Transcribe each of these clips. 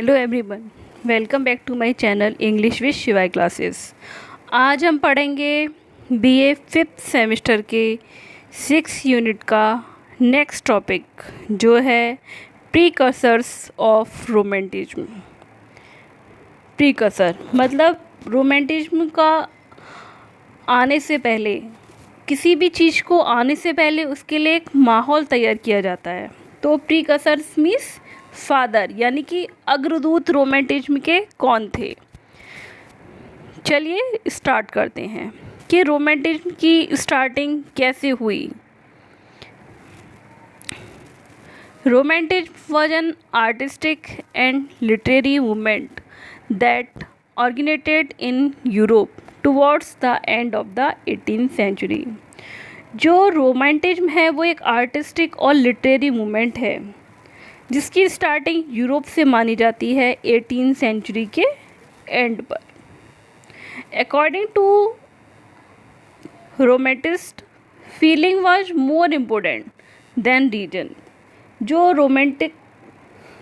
Hello everyone, welcome back to my channel English with Shivay classes. आज हम पढ़ेंगे BA fifth semester के 6 unit का नेक्स्ट टॉपिक जो है प्रीकर्सर्स ऑफ रोमांटिज्म। प्रीकर्सर मतलब रोमांटिज्म का आने से पहले, किसी भी चीज़ को आने से पहले उसके लिए एक माहौल तैयार किया जाता है। तो प्रीकर्सर्स मीन्स फादर, यानी कि अग्रदूत रोमांटिज्म के कौन थे। चलिए स्टार्ट करते हैं कि रोमांटिज्म की स्टार्टिंग कैसे हुई। Romanticism was an artistic and literary movement that originated in Europe towards the end of the 18th century। जो रोमांटिज्म है वो एक आर्टिस्टिक और लिटरेरी मूवमेंट है जिसकी स्टार्टिंग यूरोप से मानी जाती है 18th सेंचुरी के एंड पर। According to romanticist, feeling was more important than reason. जो रोमांटिक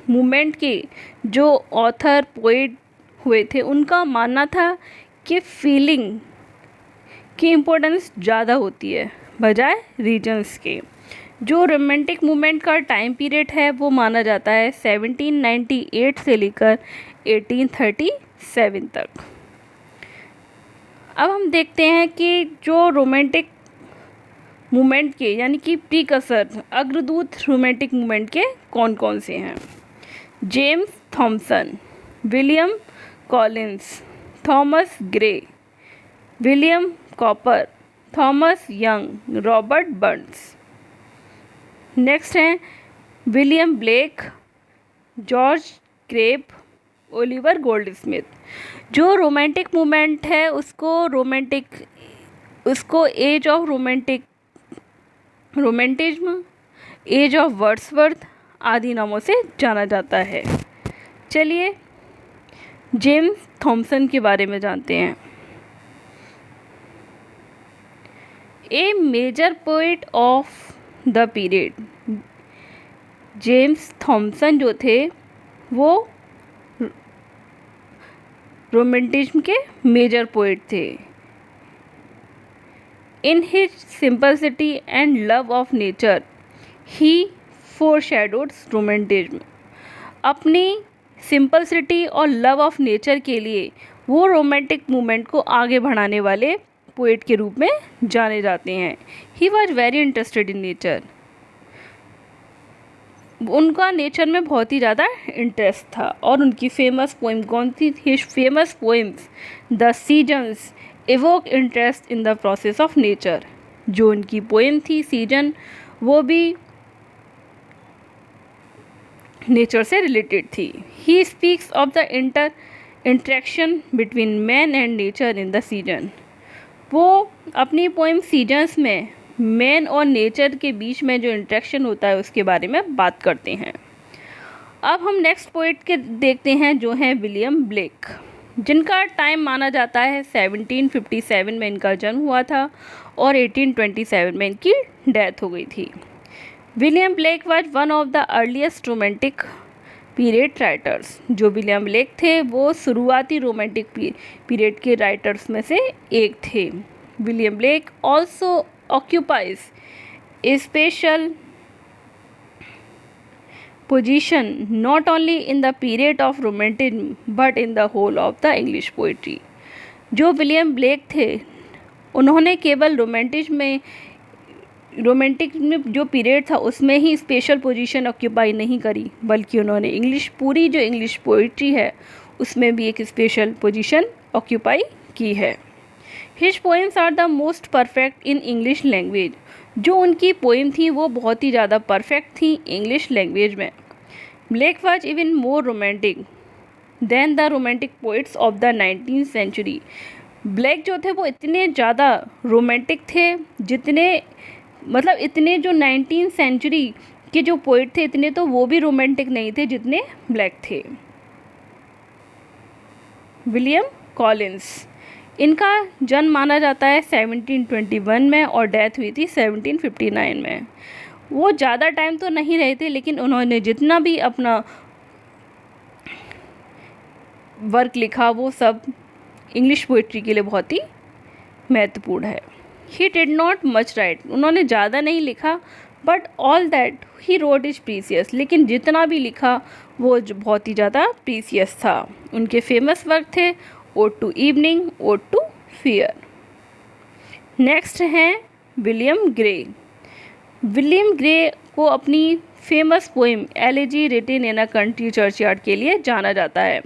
मूवमेंट के जो ऑथर पोइट हुए थे उनका मानना था कि फीलिंग की इम्पोर्टेंस ज़्यादा होती है बजाय रीजन्स के। जो रोमांटिक मूवमेंट का टाइम पीरियड है वो माना जाता है 1798 से लेकर 1837 तक। अब हम देखते हैं कि जो रोमांटिक मूवमेंट के यानी कि प्रीकर्सर अग्रदूत रोमांटिक मूवमेंट के कौन कौन से हैं। James Thomson, William Collins, Thomas Gray, William Cowper, Thomas Young, Robert Burns. Next हैं William Blake, George Crabbe, Oliver Goldsmith. जो रोमांटिक मूवमेंट है उसको age of romanticism, age of Wordsworth आदि नामों से जाना जाता है। चलिए जेम्स थॉमसन के बारे में जानते हैं। A major poet of the period. James Thomson जो थे वो रोमांटिज्म के मेजर पोइट थे। In his simplicity and love of nature he foreshadowed romanticism. अपनी सिंपलिसिटी और लव ऑफ नेचर के लिए वो रोमांटिक मूवमेंट को आगे बढ़ाने वाले पोएट के रूप में जाने जाते हैं। He was very interested in nature. उनका नेचर में बहुत ही ज़्यादा इंटरेस्ट था और उनकी फेमस पोइम कौन थी। His famous poems the seasons evoke interest in the process of nature. जो उनकी पोइम थी सीजन, वो भी नेचर से रिलेटेड थी। He speaks of the interaction between man and nature in the season. वो अपनी पोइम सीजन्स में मैन और नेचर के बीच में जो इंटरेक्शन होता है उसके बारे में बात करते हैं। अब हम नेक्स्ट पोइट के देखते हैं जो हैं विलियम ब्लेक, जिनका टाइम माना जाता है 1757 में इनका जन्म हुआ था और 1827 में इनकी डेथ हो गई थी। William Blake was one of the earliest romantic period writers. जो विलियम ब्लेक थे वो शुरुआती रोमांटिक पीरियड के राइटर्स में से एक थे। William Blake also occupies a special position not only in the period of romanticism but in the whole of the English poetry. जो विलियम ब्लेक थे उन्होंने केवल रोमांटिक में जो पीरियड था उसमें ही स्पेशल पोजीशन ऑक्यूपाई नहीं करी, बल्कि उन्होंने पूरी जो इंग्लिश पोइट्री है उसमें भी एक स्पेशल पोजीशन ऑक्यूपाई की है। His poems are the most perfect in English language. जो उनकी पोएम थी वो बहुत ही ज़्यादा परफेक्ट थी इंग्लिश लैंग्वेज में। Blake was even more romantic than the romantic poets of the 19th century. Blake जो थे वो इतने ज़्यादा रोमांटिक थे इतने जो 19th सेंचुरी के जो पोइट थे इतने तो वो भी रोमांटिक नहीं थे जितने ब्लेक थे। विलियम कॉलिंस, इनका जन्म माना जाता है 1721 में और डेथ हुई थी 1759 में। वो ज़्यादा टाइम तो नहीं रहे थे, लेकिन उन्होंने जितना भी अपना वर्क लिखा वो सब इंग्लिश पोइट्री के लिए बहुत ही महत्वपूर्ण है। ही डिड नॉट मच राइट, उन्होंने ज़्यादा नहीं लिखा, but all that he wrote is precious, लेकिन जितना भी लिखा वो बहुत ही ज़्यादा प्रीसियस था। उनके फेमस वर्क थे ode to evening, ode to fear. Next हैं विलियम ग्रे। विलियम ग्रे को अपनी famous poem elegy written in a country churchyard के लिए जाना जाता है।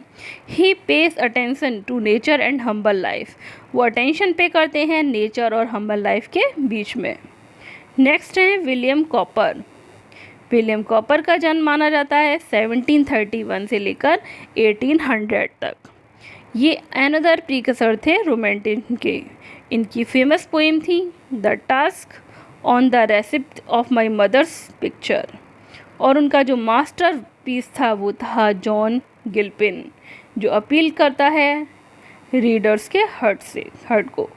He pays attention to nature and humble life, वो अटेंशन पे करते हैं नेचर और हम्बल लाइफ के बीच में। नेक्स्ट है विलियम कॉपर। विलियम कॉपर का जन्म माना जाता है 1731 से लेकर 1800 तक। ये अनदर प्रीकसर थे रोमांटिज्म के। इनकी फेमस पोइम थी the task on the receipt of my mother's picture, और उनका जो मास्टर पीस था वो था जॉन गिल्पिन, जो अपील करता है रीडर्स के हर्ट को।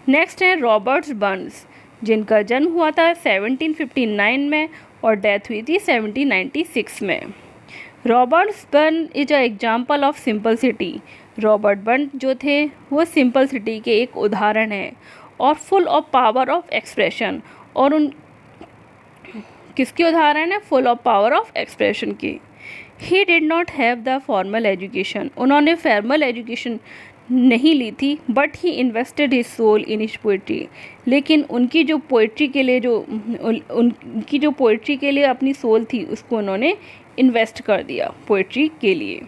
नेक्स्ट है रॉबर्ट बर्न्स, जिनका जन्म हुआ था 1759 में और डेथ हुई थी 1796 में। Robert Burn is a example of simplicity. Robert Burn जो थे वो सिंपलिसिटी के एक उदाहरण हैं और full of power of expression. और उन किसके उदाहरण है? Full of power of expression की। He did not have the formal education, उन्होंने फॉर्मल एजुकेशन नहीं ली थी, but he invested his soul in his poetry. लेकिन उनकी जो पोइट्री के लिए उनकी जो पोइट्री के लिए अपनी सोल थी उसको उन्होंने इन्वेस्ट कर दिया पोइट्री के लिए।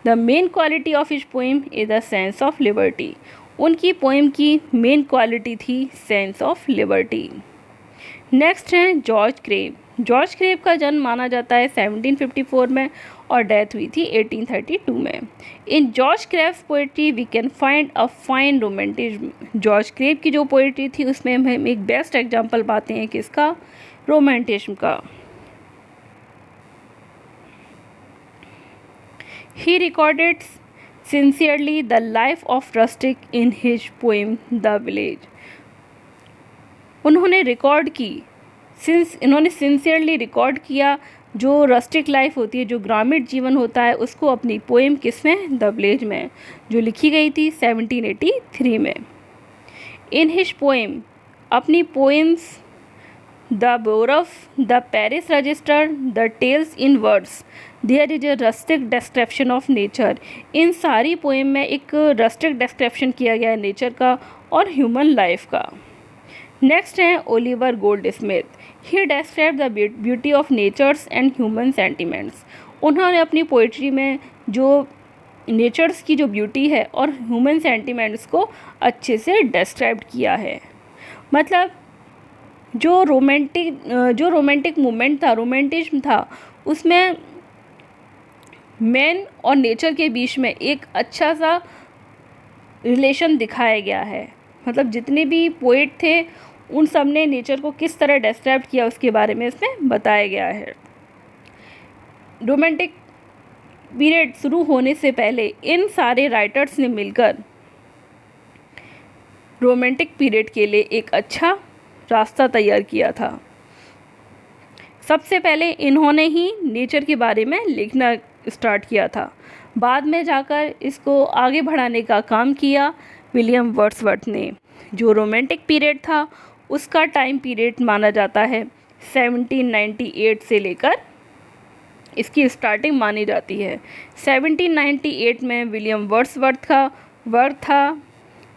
The main quality of his poem is the sense of liberty. उनकी पोइम की मेन क्वालिटी थी सेंस ऑफ लिबर्टी। नेक्स्ट है जॉर्ज क्रेव। जॉर्ज क्रेव का जन्म माना जाता है 1754 में और डेथ हुई थी 1832 में। In George Crabbe's poetry we can find a fine romanticism. George Crabbe की जो पोइट्री थी उसमें हम एक बेस्ट एग्जाम्पल पाते हैं किसका? रोमांटिज्म का। He recorded sincerely the life of rustic in his poem the village. उन्होंने सिंसियरली रिकॉर्ड किया जो रस्टिक लाइफ होती है, जो ग्रामीण जीवन होता है, उसको अपनी पोएम किसमें? द विलेज में, जो लिखी गई थी 1783 में। इन हिज पोएम, अपनी poems the Borough, the Parish Register, the Tales in words, there is a rustic description of nature. इन सारी पोएम में एक रस्टिक डिस्क्रिप्शन किया गया है नेचर का और ह्यूमन लाइफ का। नेक्स्ट है Oliver Goldsmith. He describe the beauty of natures and human sentiments. उन्होंने अपनी पोइट्री में जो नेचर्स की जो ब्यूटी है और ह्यूमन सेंटिमेंट्स को अच्छे से डिस्क्राइब किया है। मतलब जो रोमांटिक मूवमेंट था, रोमांटिज्म था, उसमें मैन और नेचर के बीच में एक अच्छा सा रिलेशन दिखाया गया है। मतलब जितने भी पोइट थे उन सब ने नेचर को किस तरह डिस्क्राइब किया उसके बारे में इसमें बताया गया है। रोमांटिक पीरियड शुरू होने से पहले इन सारे राइटर्स ने मिलकर रोमांटिक पीरियड के लिए एक अच्छा रास्ता तैयार किया था। सबसे पहले इन्होंने ही नेचर के बारे में लिखना स्टार्ट किया था, बाद में जाकर इसको आगे बढ़ाने का काम किया विलियम वर्ड्सवर्थ ने। जो रोमांटिक पीरियड था उसका टाइम पीरियड माना जाता है 1798 से लेकर इसकी स्टार्टिंग मानी जाती है। 1798 में विलियम वर्ड्सवर्थ का वर्क था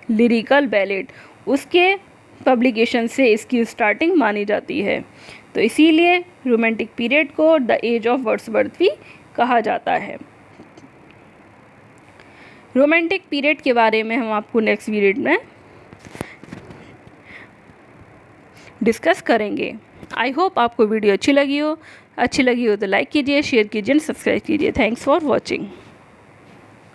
लिरिकल बैलेड, उसके पब्लिकेशन से इसकी स्टार्टिंग मानी जाती है। तो इसीलिए रोमांटिक पीरियड को द एज ऑफ वर्ड्सवर्थ भी कहा जाता है। रोमांटिक पीरियड के बारे में हम आपको नेक्स्ट पीरियड में डिस्कस करेंगे। आई होप आपको वीडियो अच्छी लगी हो तो लाइक कीजिए, शेयर कीजिए, सब्सक्राइब कीजिए। Thanks for watching.